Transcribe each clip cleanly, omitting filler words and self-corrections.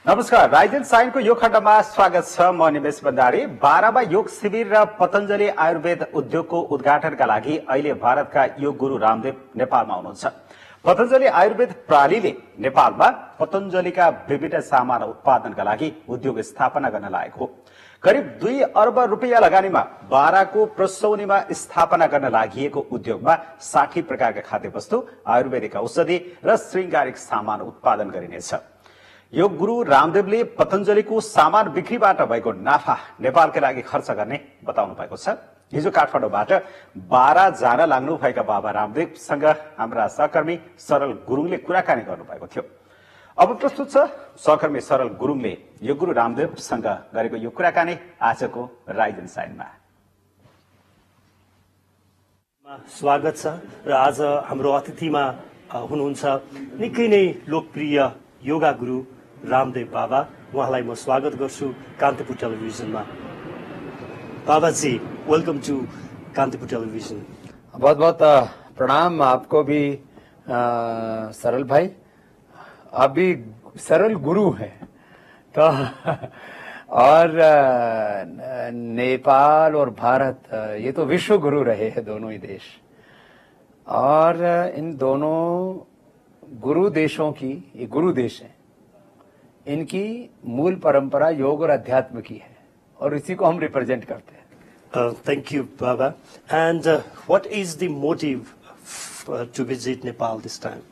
नमस्कार, rise and साइनको यो खण्डमा स्वागत छ। म निमेश भण्डारी। 12 मा योग शिविर र पतञ्जलि आयुर्वेद उद्योगको उद्घाटनका लागि अहिले भारतका योग गुरु रामदेव नेपालमा हुनुहुन्छ। पतञ्जलि आयुर्वेद प्रणालीले नेपालमा पतञ्जलिका विभिन्न सामान उत्पादनका लागि उद्योग स्थापना गर्न लागेको हो। करिब 2 अर्ब रुपैयाँ लगानीमा 12 को प्रसौनीमा स्थापना गर्न लागि उद्योगमा 60 प्रकारका खाद्य वस्तु, आयुर्वेदिक औषधि र श्रृंगारिक सामान उत्पादन गरिनेछ। योग गुरु रामदेवले पतञ्जलिको सामान बिक्रीबाट भएको नाफा नेपालका लागि खर्च गर्ने बताउनु भएको छ। हिजो काठमाडौँबाट 12 जान लाग्नु भएका बाबा रामदेवसँग हाम्रा सहकर्मी सरल गुरुङले कुराकानी गर्नुभएको थियो। अब प्रस्तुत छ सहकर्मी सरल गुरुङले योग गुरु रामदेवसँग गरेको यो कुराकानी आजको राइज एन्ड साइनमा। स्वागत छ र आज हाम्रो अतिथिमा हुनुहुन्छ निकै नै लोकप्रिय योगा गुरु रामदेव बाबा। उहाँलाई म स्वागत गर्छु कान्तिपुर टेलिभिजनमा। बाबाजी, वेलकम टू कान्तिपुर टेलिभिजन। बहुत बहुत प्रणाम आपको भी सरल भाई। आप भी सरल गुरु हैं तो और नेपाल और भारत ये तो विश्व गुरु रहे हैं दोनों ही देश, और इन दोनों गुरु देशों की, ये गुरु देश हैं, इनकी मूल परंपरा योग और अध्यात्म की है और इसी को हम रिप्रेजेंट करते हैं। Thank you, Baba. And what is the motive to visit Nepal this time?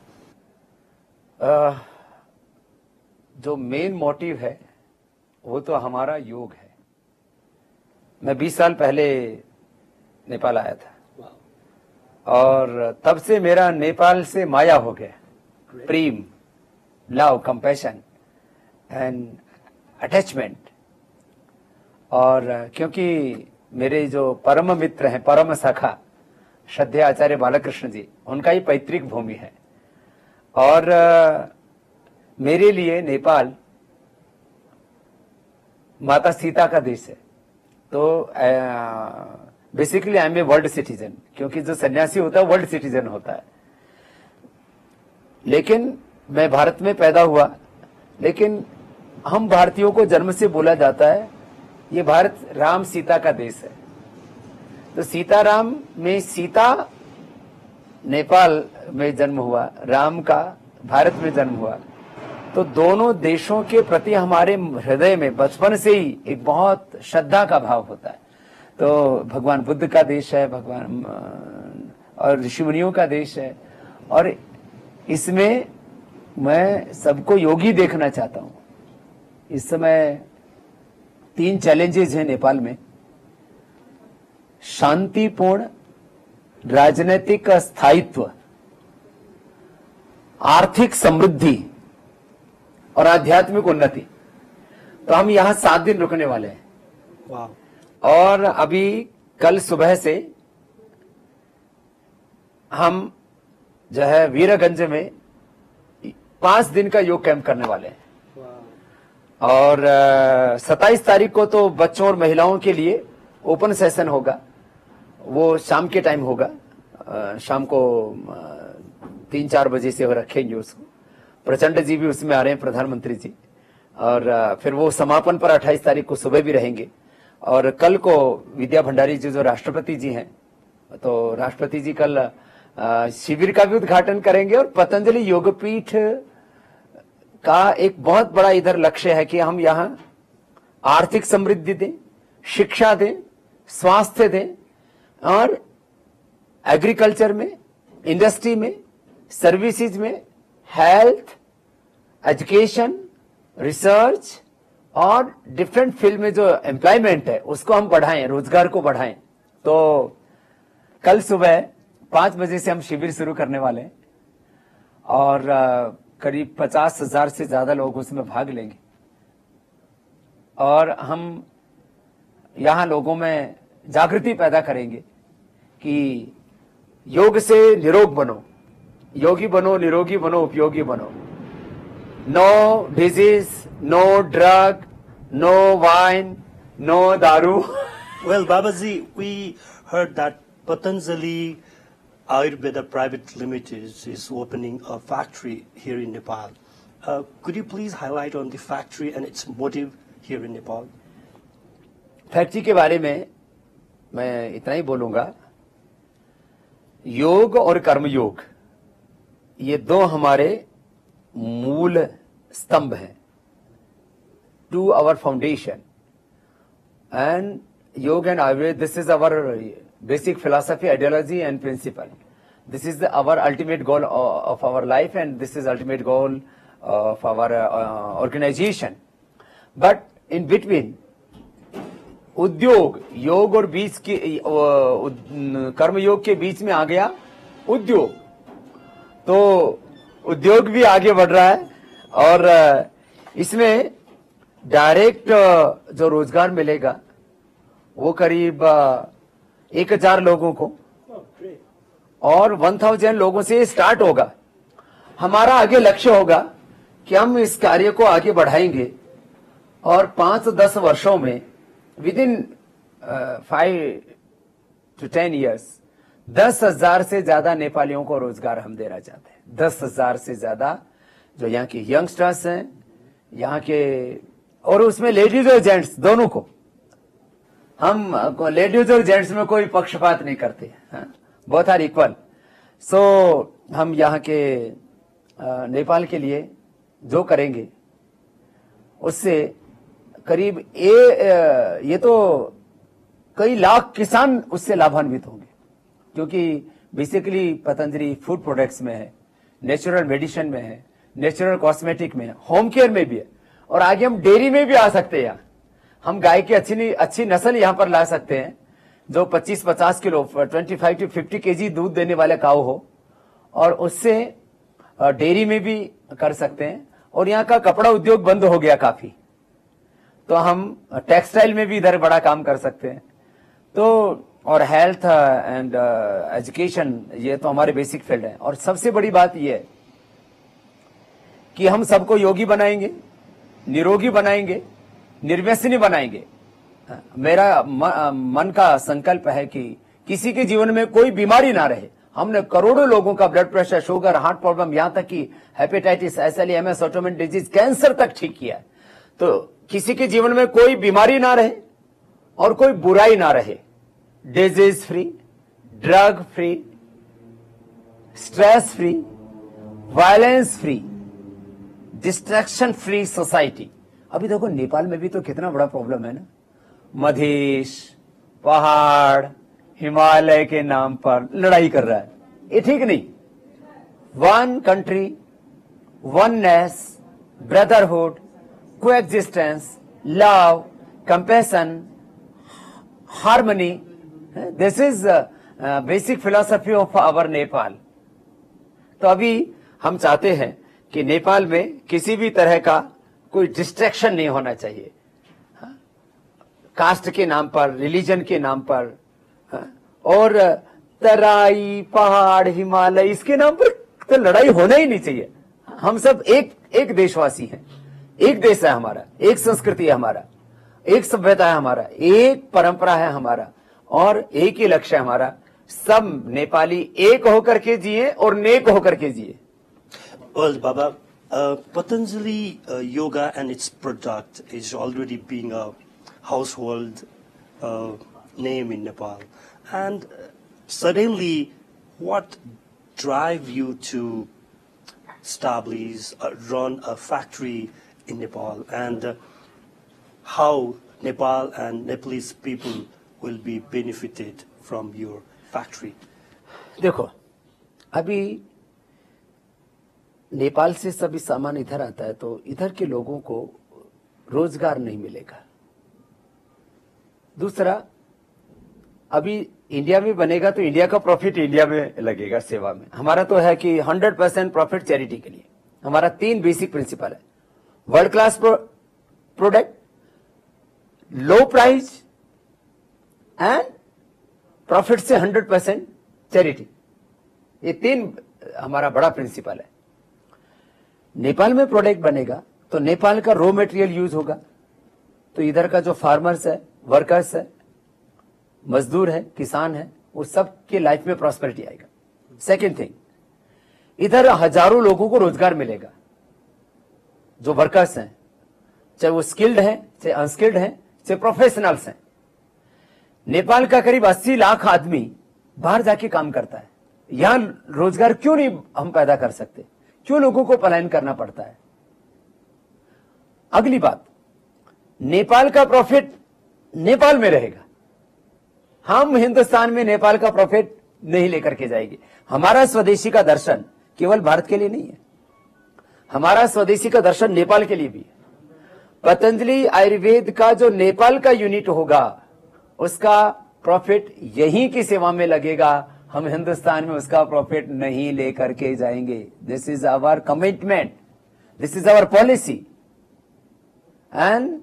जो मेन मोटिव है वो तो हमारा योग है। मैं 20 साल पहले नेपाल आया था और तब से मेरा नेपाल से माया हो गया। प्रेम, लव, कंपैशन एंड अटैचमेंट। और क्योंकि मेरे जो परम मित्र हैं, परम सखा श्रद्धेय आचार्य बालकृष्ण जी, उनका ही पैतृक भूमि है और मेरे लिए नेपाल माता सीता का देश है। तो basically I am a world citizen, क्योंकि जो सन्यासी होता है वर्ल्ड सिटीजन होता है। लेकिन मैं भारत में पैदा हुआ, लेकिन हम भारतीयों को जन्म से बोला जाता है ये भारत राम सीता का देश है। तो सीताराम में सीता नेपाल में जन्म हुआ, राम का भारत में जन्म हुआ। तो दोनों देशों के प्रति हमारे हृदय में बचपन से ही एक बहुत श्रद्धा का भाव होता है। तो भगवान बुद्ध का देश है, भगवान और ऋषि मुनियों का देश है, और इसमें मैं सबको योगी देखना चाहता हूं। इस समय 3 चैलेंजेस हैं नेपाल में: शांतिपूर्ण राजनीतिक स्थायित्व, आर्थिक समृद्धि और आध्यात्मिक उन्नति। तो हम यहां 7 दिन रुकने वाले हैं। वाह। और अभी कल सुबह से हम जो है वीरगंज में 5 दिन का योग कैंप करने वाले हैं। और 27 तारीख को तो बच्चों और महिलाओं के लिए ओपन सेशन होगा। वो शाम के टाइम होगा, शाम को 3-4 बजे से वो रखेंगे उसको। प्रचंड जी भी उसमें आ रहे हैं, प्रधानमंत्री जी। और फिर वो समापन पर 28 तारीख को सुबह भी रहेंगे। और कल को विद्या भंडारी जी जो राष्ट्रपति जी हैं, तो राष्ट्रपति जी कल शिविर का भी उद्घाटन करेंगे। और पतंजलि योगपीठ का एक बहुत बड़ा इधर लक्ष्य है कि हम यहाँ आर्थिक समृद्धि दें, शिक्षा दें, स्वास्थ्य दें, और एग्रीकल्चर में, इंडस्ट्री में, सर्विसेज में, हेल्थ, एजुकेशन, रिसर्च और डिफरेंट फील्ड में जो एम्प्लॉयमेंट है उसको हम बढ़ाएं, रोजगार को बढ़ाएं। तो कल सुबह 5 बजे से हम शिविर शुरू करने वाले हैं और करीब 50,000 से ज्यादा लोग उसमें भाग लेंगे। और हम यहां लोगों में जागृति पैदा करेंगे कि योग से निरोग बनो, योगी बनो, निरोगी बनो, उपयोगी बनो। No disease, no drug, no wine, no दारू। Well, Babaji, we heard that Patanjali Ayurveda Private Limited is opening a factory here in Nepal. Could you please highlight on the factory and its motive here in Nepal? Factory के बारे में मैं इतना ही बोलूंगा, योग और कर्मयोग ये दो हमारे मूल स्तंभ हैं to our foundation. And yoga and Ayurveda, this is our basic philosophy, ideology and principle. This is our ultimate goal of our life, and this is ultimate goal of our organization. But in between, उद्योग, योग और बीच के कर्म योग के बीच में आ गया उद्योग. तो उद्योग भी आगे बढ़ रहा है और इसमें डायरेक्ट जो रोजगार मिलेगा वो करीब 1000 लोगों को और 1000 लोगों से स्टार्ट होगा. हमारा आगे लक्ष्य होगा कि हम इस कार्य को आगे बढ़ाएंगे और 5-10 वर्षों में विद इन 5 to 10 years 10,000 से ज्यादा नेपालियों को रोजगार हम देना चाहते हैं. 10,000 से ज्यादा जो यहाँ के यंगस्टर्स हैं, यहाँ के, और उसमें लेडीज और जेंट्स दोनों को. हम लेडीज और जेंट्स में कोई पक्षपात नहीं करते, बोथ आर इक्वल. सो हम यहाँ के नेपाल के लिए जो करेंगे उससे करीब ये तो कई लाख किसान उससे लाभान्वित होंगे, क्योंकि बेसिकली पतंजलि फूड प्रोडक्ट्स में है, नेचुरल मेडिसिन में है, नेचुरल कॉस्मेटिक में है, होम केयर में भी है, और आगे हम डेयरी में भी आ सकते हैं. हम गाय की अच्छी नस्ल यहाँ पर ला सकते हैं जो 25-50 किलो 25 to 50 केजी दूध देने वाले काऊ हो, और उससे डेयरी में भी कर सकते हैं. और यहाँ का कपड़ा उद्योग बंद हो गया काफी, तो हम टेक्सटाइल में भी इधर बड़ा काम कर सकते हैं. तो और हेल्थ एंड एजुकेशन, ये तो हमारे बेसिक फील्ड है. और सबसे बड़ी बात यह है कि हम सबको योगी बनाएंगे, निरोगी बनाएंगे, निर्व्यसनी बनाएंगे. मेरा मन का संकल्प है कि किसी के जीवन में कोई बीमारी ना रहे. हमने करोड़ों लोगों का blood pressure, sugar, heart problem, यहां तक कि hepatitis, SLE, MS, autoimmune disease, cancer तक ठीक किया है. तो किसी के जीवन में कोई बीमारी ना रहे और कोई बुराई ना रहे. Disease free, drug free, stress free, violence free, distraction free society. अभी देखो नेपाल में भी तो कितना बड़ा प्रॉब्लम है ना. मधेश, पहाड़, हिमालय के नाम पर लड़ाई कर रहा है. ये ठीक नहीं. One country, oneness, brotherhood, coexistence, love, compassion, harmony, this is basic philosophy of our Nepal. तो अभी हम चाहते हैं कि नेपाल में किसी भी तरह का कोई डिस्ट्रैक्शन नहीं होना चाहिए, कास्ट के नाम पर, रिलीजन के नाम पर, और तराई, पहाड़, हिमालय, इसके नाम पर तो लड़ाई होना ही नहीं चाहिए. हम सब एक देशवासी हैं, एक देश है हमारा, एक संस्कृति है हमारा, एक सभ्यता है हमारा, एक परंपरा है हमारा, और एक ही लक्ष्य है हमारा. सब नेपाली एक होकर के जिए और नेक होकर के जिए. Well, Baba, Patanjali Yoga and its product is already being a household name in Nepal. And suddenly, what drive you to establish, run a factory in Nepal, and how Nepal and Nepalese people will be benefited from your factory? देखो, अभी नेपाल से सभी सामान इधर आता है तो इधर के लोगों को रोजगार नहीं मिलेगा. दूसरा, अभी इंडिया में बनेगा तो इंडिया का प्रॉफिट इंडिया में लगेगा सेवा में. हमारा तो है कि 100% प्रॉफिट चैरिटी के लिए. हमारा 3 बेसिक प्रिंसिपल है: world class product, low price and profit से 100% चैरिटी. ये 3 हमारा बड़ा प्रिंसिपल है. नेपाल में प्रोडक्ट बनेगा तो नेपाल का रॉ मटेरियल यूज होगा, तो इधर का जो फार्मर्स है, वर्कर्स है, मजदूर है, किसान है, वो सब के लाइफ में प्रॉस्पेरिटी आएगा. सेकंड थिंग, इधर हजारों लोगों को रोजगार मिलेगा. जो वर्कर्स हैं, चाहे वो स्किल्ड हैं, चाहे अनस्किल्ड हैं, चाहे प्रोफेशनल्स हैं। नेपाल का करीब 80 लाख आदमी बाहर जाके काम करता है। यहां रोजगार क्यों नहीं हम पैदा कर सकते? क्यों लोगों को पलायन करना पड़ता है? अगली बात, नेपाल का प्रॉफिट नेपाल में रहेगा। हम हिंदुस्तान में नेपाल का प्रॉफिट नहीं लेकर के जाएंगे। हमारा स्वदेशी का दर्शन केवल भारत के लिए नहीं है, हमारा स्वदेशी का दर्शन नेपाल के लिए भी है। पतंजलि आयुर्वेद का जो नेपाल का यूनिट होगा, उसका प्रॉफिट यहीं की सेवा में लगेगा। हम हिंदुस्तान में उसका प्रॉफिट नहीं लेकर के जाएंगे। This is our commitment, this is our policy and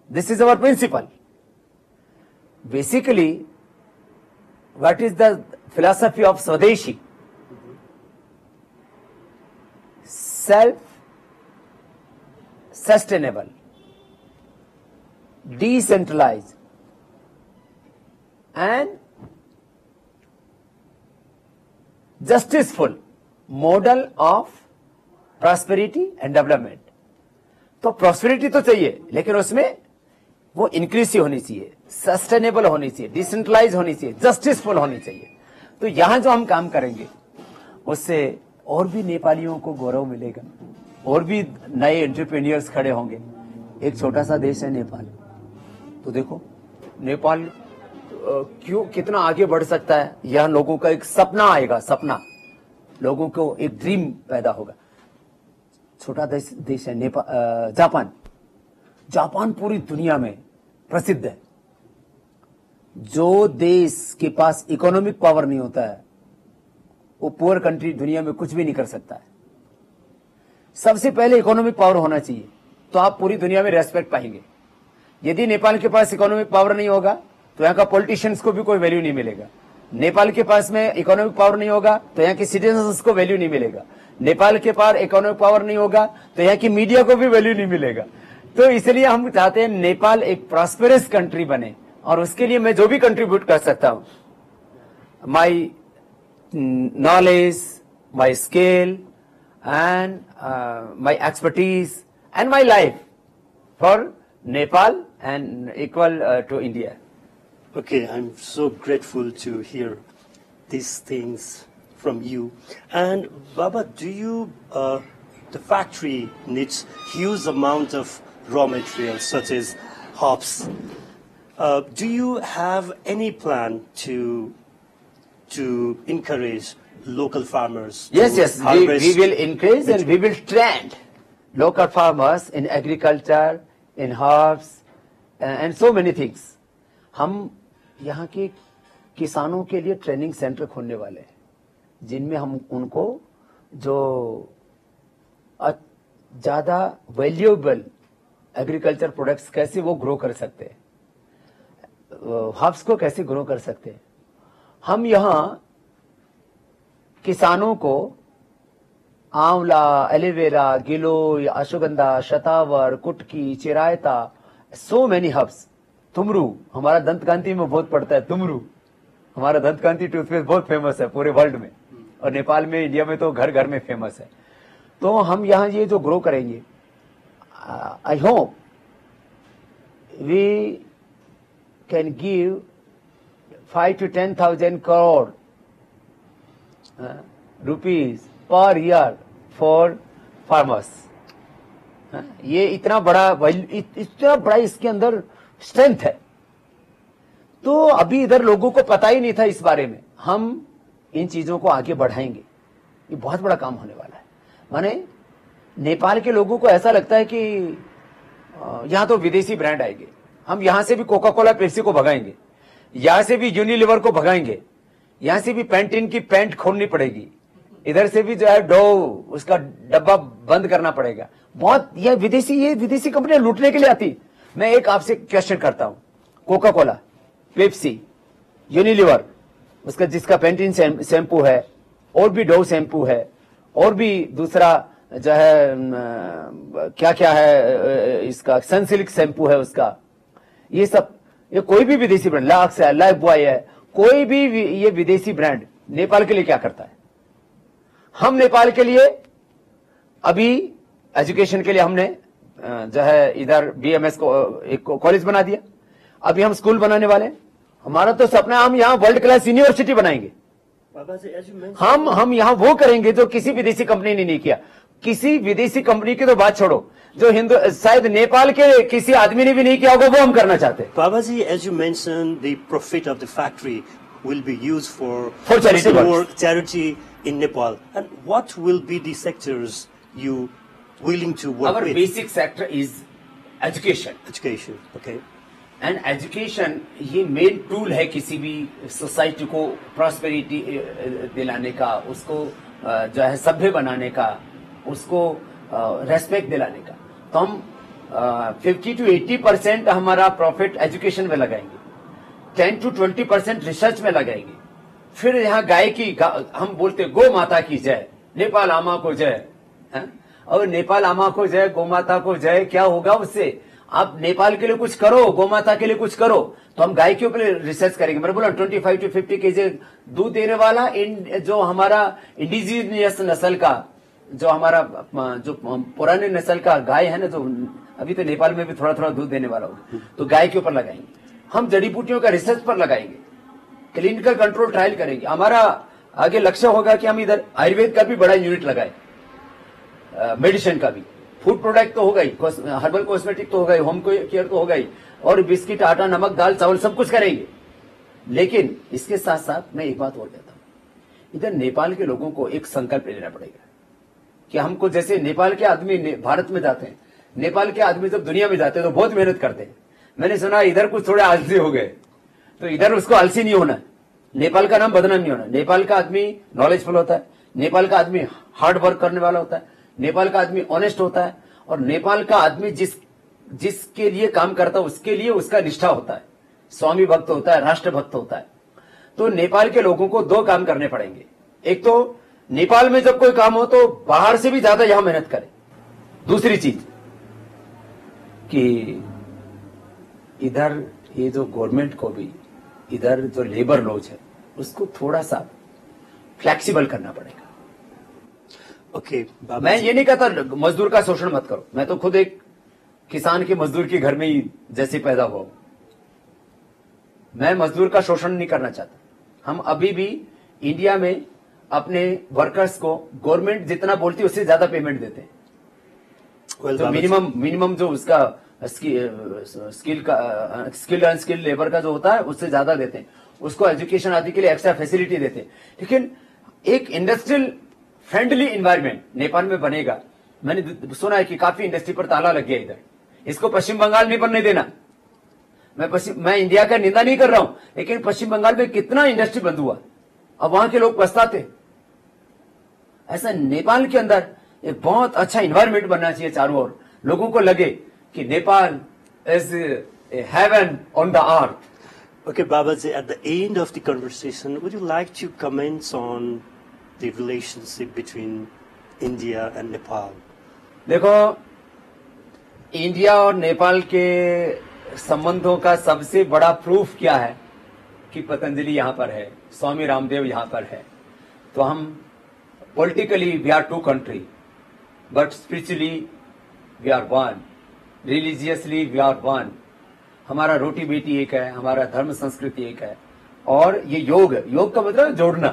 this is our principle. Basically what is the philosophy of swadeshi? Self sustainable, decentralized and justiceful model of prosperity and development। तो प्रॉस्पेरिटी तो चाहिए, लेकिन उसमें वो इंक्लूसिव होनी चाहिए, sustainable होनी चाहिए, डिसेंट्रलाइज होनी चाहिए, जस्टिसफुल होनी चाहिए। तो यहां जो हम काम करेंगे उससे और भी नेपालियों को गौरव मिलेगा, और भी नए एंटरप्रेन्योर्स खड़े होंगे। एक छोटा सा देश है नेपाल, तो देखो नेपाल क्यों कितना आगे बढ़ सकता है। यह लोगों का एक सपना आएगा, सपना, लोगों को एक ड्रीम पैदा होगा। छोटा देश है नेपाल। जापान, जापान पूरी दुनिया में प्रसिद्ध है। जो देश के पास इकोनॉमिक पावर नहीं होता है, वो पुअर कंट्री दुनिया में कुछ भी नहीं कर सकता है। सबसे पहले इकोनॉमिक पावर होना चाहिए, तो आप पूरी दुनिया में रेस्पेक्ट पाएंगे। यदि नेपाल के पास इकोनॉमिक पावर नहीं होगा तो यहाँ का पॉलिटिशियंस को भी कोई वैल्यू नहीं मिलेगा। नेपाल के पास में इकोनॉमिक पावर नहीं होगा तो यहाँ के सिटीजन्स को वैल्यू नहीं मिलेगा। नेपाल के पास इकोनॉमिक पावर नहीं होगा तो यहाँ की मीडिया को भी वैल्यू नहीं मिलेगा। तो इसलिए हम चाहते हैं नेपाल एक प्रॉस्पेरस कंट्री बने, और उसके लिए मैं जो भी कंट्रीब्यूट कर सकता हूं, my knowledge, my skill and my expertise and my life for Nepal and equal to India. Okay, I'm so grateful to hear these things from you. And Baba, do you, the factory needs huge amount of raw materials such as hops. Do you have any plan to encourage local farmers? Yes, we will encourage and we will train local farmers in agriculture, in herbs and so many things. हम यहाँ के किसानों के लिए training centre खोलने वाले हैं, जिनमें हम उनको जो ज्यादा वैल्यूएबल एग्रीकल्चर प्रोडक्ट्स कैसे वो ग्रो कर सकते हैं, हर्ब्स को कैसे ग्रो कर सकते हैं। हम यहाँ किसानों को आंवला, एलोवेरा, गिलोय, अश्वगंधा, शतावर, कुटकी, चिरायता, सो मेनी हर्ब्स, तुमरू, हमारा दंतकांति में बहुत पड़ता है तुमरू, हमारा दंतकांति टूथपेस्ट बहुत फेमस है पूरे वर्ल्ड में, और नेपाल में, इंडिया में तो घर घर में फेमस है। तो हम यहाँ ये जो ग्रो करेंगे, I hope we can give 5 to 10,000 crore rupees per year for farmers। ये इतना बड़ा इसके अंदर स्ट्रेंथ है। तो अभी इधर लोगों को पता ही नहीं था इस बारे में। हम इन चीजों को आगे बढ़ाएंगे, ये बहुत बड़ा काम होने वाला है। माने नेपाल के लोगों को ऐसा लगता है कि यहां तो विदेशी ब्रांड आएंगे, हम यहां से भी कोका कोला, पेप्सी को भगाएंगे, यहां से भी यूनिलीवर को भगाएंगे, यहां से भी पैंटीन की पैंट खोलनी पड़ेगी, इधर से भी जो है डो उसका डब्बा बंद करना पड़ेगा। बहुत ये विदेशी कंपनियां लूटने के लिए आती। मैं एक आपसे क्वेश्चन करता हूं, कोका कोला, पेप्सी, यूनिलीवर, उसका जिसका पैंटीन शैम्पू है, और भी डो शैम्पू है, और भी दूसरा जो है क्या क्या है, इसका सनसिल्क शैम्पू है उसका, ये सब, ये कोई भी विदेशी ब्रांड, लक्स है, लाइफ बॉय है, कोई भी ये विदेशी ब्रांड नेपाल के लिए क्या करता है? हम नेपाल के लिए अभी एजुकेशन के लिए हमने जो है इधर BMS को एक कॉलेज बना दिया। अभी हम स्कूल बनाने वाले हैं। हमारा तो सपना हम यहाँ वर्ल्ड क्लास यूनिवर्सिटी बनाएंगे। बाबा जी, as you mentioned, हम यहाँ वो करेंगे जो किसी विदेशी कंपनी ने नहीं किया। किसी विदेशी कंपनी की तो बात छोड़ो, जो हिंदू शायद नेपाल के किसी आदमी ने भी नहीं किया होगा, वो हम करना चाहते हैं। Baba ji, as you mentioned, the profit of the factory will be used for charity social works. work, charity in Nepal. And what will be the sectors you willing to work Our with? basic sector is education. Education, okay. And education ये main tool है किसी भी society को prosperity दिलाने का, उसको जो है सभ्य बनाने का, उसको रेस्पेक्ट दिलाने का। तो हम 50 to 80% हमारा प्रॉफिट एजुकेशन में लगाएंगे, 10 to 20% रिसर्च में लगाएंगे। फिर यहाँ गाय की हम बोलते गो माता की जय, नेपाल आमा को जय। और नेपाल आमा को जय, गो माता को जय, क्या होगा उससे? आप नेपाल के लिए कुछ करो, गौ माता के लिए कुछ करो। तो हम गाय के ऊपर रिसर्च करेंगे। मैंने बोला 25 to 50 केजी दूध देने वाला जो हमारा इंडिजिनियस नस्ल का, जो हमारा जो पुराने नस्ल का गाय है ना, जो अभी तो नेपाल में भी थोड़ा थोड़ा दूध देने वाला होगा, तो गाय के ऊपर लगाएंगे। हम जड़ी बूटियों का रिसर्च पर लगाएंगे, क्लिनिकल कंट्रोल ट्रायल करेंगे। हमारा आगे लक्ष्य होगा कि हम इधर आयुर्वेद का भी बड़ा यूनिट लगाए, मेडिसिन का भी, फूड प्रोडक्ट तो होगा ही, हर्बल कॉस्मेटिक तो होगा ही, होम केयर तो होगा ही, और बिस्किट, आटा, नमक, दाल, चावल सब कुछ करेंगे। लेकिन इसके साथ साथ मैं एक बात और कहता हूं, इधर नेपाल के लोगों को एक संकल्प लेना पड़ेगा कि हमको, जैसे नेपाल के आदमी भारत में जाते हैं, नेपाल के आदमी जब दुनिया में जाते हैं तो बहुत मेहनत करते हैं। मैंने सुना इधर कुछ थोड़े आलसी हो गए, तो इधर उसको आलसी नहीं होना, नेपाल का नाम बदनाम नहीं होना। नेपाल का आदमी नॉलेजफुल होता है, नेपाल का आदमी हार्ड वर्क करने वाला होता है, नेपाल का आदमी ऑनेस्ट होता है, और नेपाल का आदमी जिसके लिए काम करता है उसके लिए उसका निष्ठा होता है, स्वामी भक्त होता है, राष्ट्र भक्त होता है। तो नेपाल के लोगों को दो काम करने पड़ेंगे। एक तो नेपाल में जब कोई काम हो तो बाहर से भी ज्यादा यहां मेहनत करें। दूसरी चीज कि इधर ये जो गवर्नमेंट को भी इधर जो लेबर लॉज है उसको थोड़ा सा फ्लेक्सिबल करना पड़ेगा। ओके, मैं ये नहीं कहता मजदूर का शोषण मत करो, मैं तो खुद एक किसान के मजदूर के घर में ही जैसे पैदा हुआ हूं। मैं मजदूर का शोषण नहीं करना चाहता। हम अभी भी इंडिया में अपने वर्कर्स को गवर्नमेंट जितना बोलती है उससे ज्यादा पेमेंट देते हैं। जो मिनिमम जो उसका स्किल्ड अनस्किल्ड लेबर का जो होता है उससे ज्यादा देते हैं। उसको एजुकेशन आदि के लिए एक्स्ट्रा फैसिलिटी देते हैं। लेकिन एक इंडस्ट्रियल फ्रेंडली इन्वायरमेंट नेपाल में बनेगा। मैंने सुना है कि काफी इंडस्ट्री पर ताला लग गया इधर। इसको पश्चिम बंगाल नहीं बनने देना। मैं इंडिया का निंदा नहीं कर रहा हूं, लेकिन पश्चिम बंगाल में कितना इंडस्ट्री बंद हुआ, अब वहां के लोग पछताते। ऐसा नेपाल के अंदर एक बहुत अच्छा इन्वायरमेंट बनना चाहिए चारों ओर, लोगों को लगे कि Nepal is a heaven on the earth. Okay, Babaji, at the end of the conversation, would you like to comment on the relationship between India and Nepal? देखो, इंडिया और नेपाल के संबंधों का सबसे बड़ा प्रूफ क्या है कि पतंजलि यहां पर है, स्वामी रामदेव यहां पर है। तो हम politically we are two country, but spiritually we are one, religiously we are one. हमारा रोटी बेटी एक है, हमारा धर्म संस्कृति एक है, और ये योग का मतलब जोड़ना।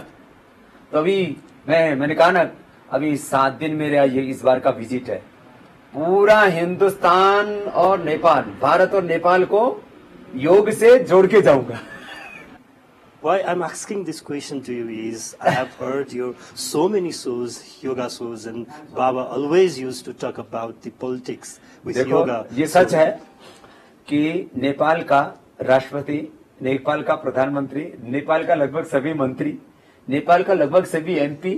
तो अभी मैंने कहा ना, अभी 7 दिन मेरा ये इस बार का विजिट है। पूरा हिंदुस्तान और नेपाल, भारत और नेपाल को योग से जोड़ के जाऊंगा। Why I'm asking this question to you is I have heard your so many shows, yoga shows, and Baba always used to talk about the politics with yoga. ये सच है कि नेपाल का राष्ट्रपति, नेपाल का प्रधानमंत्री, नेपाल का लगभग सभी मंत्री, नेपाल का लगभग सभी MP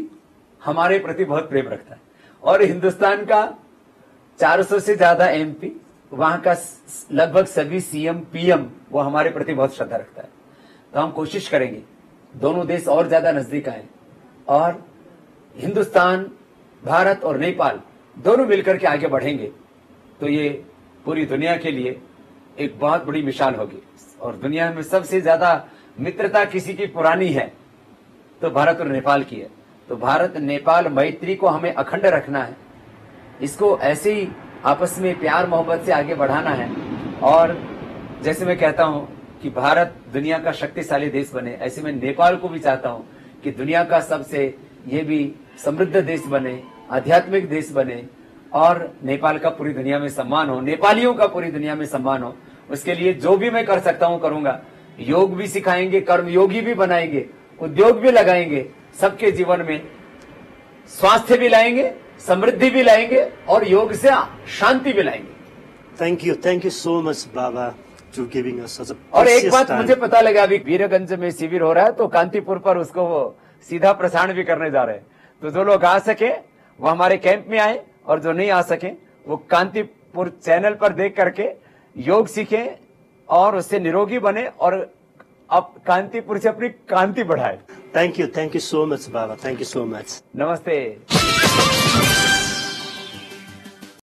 हमारे प्रति बहुत प्रेम रखता है, और हिंदुस्तान का 400 से ज्यादा MP, वहां का लगभग सभी CM PM वो हमारे प्रति बहुत श्रद्धा रखता है। तो हम कोशिश करेंगे दोनों देश और ज्यादा नजदीक आए, और हिंदुस्तान, भारत और नेपाल दोनों मिलकर के आगे बढ़ेंगे तो ये पूरी दुनिया के लिए एक बहुत बड़ी मिसाल होगी। और दुनिया में सबसे ज्यादा मित्रता किसी की पुरानी है तो भारत और नेपाल की है। तो भारत नेपाल मैत्री को हमें अखंड रखना है, इसको ऐसे ही आपस में प्यार मोहब्बत से आगे बढ़ाना है। और जैसे मैं कहता हूं कि भारत दुनिया का शक्तिशाली देश बने, ऐसे मैं नेपाल को भी चाहता हूं कि दुनिया का सबसे ये भी समृद्ध देश बने, आध्यात्मिक देश बने और नेपाल का पूरी दुनिया में सम्मान हो, नेपालियों का पूरी दुनिया में सम्मान हो। उसके लिए जो भी मैं कर सकता हूं करूंगा। योग भी सिखाएंगे, कर्मयोगी भी बनाएंगे, उद्योग भी लगाएंगे, सबके जीवन में स्वास्थ्य भी लाएंगे, समृद्धि भी लाएंगे और योग से शांति भी लाएंगे। Thank you so much, Baba, to giving us such a और एक precious बात time. मुझे पता लगा, अभी वीरगंज में शिविर हो रहा है तो कांतिपुर पर उसको वो सीधा प्रसारण भी करने जा रहे हैं। तो जो लोग आ सके वो हमारे कैंप में आए और जो नहीं आ सके वो कांतिपुर चैनल पर देख करके योग सीखें और उससे निरोगी बने और अब कांतिपुर से अपनी कांति बढ़ाए। Thank you so much, Baba. Thank you so much. नमस्ते।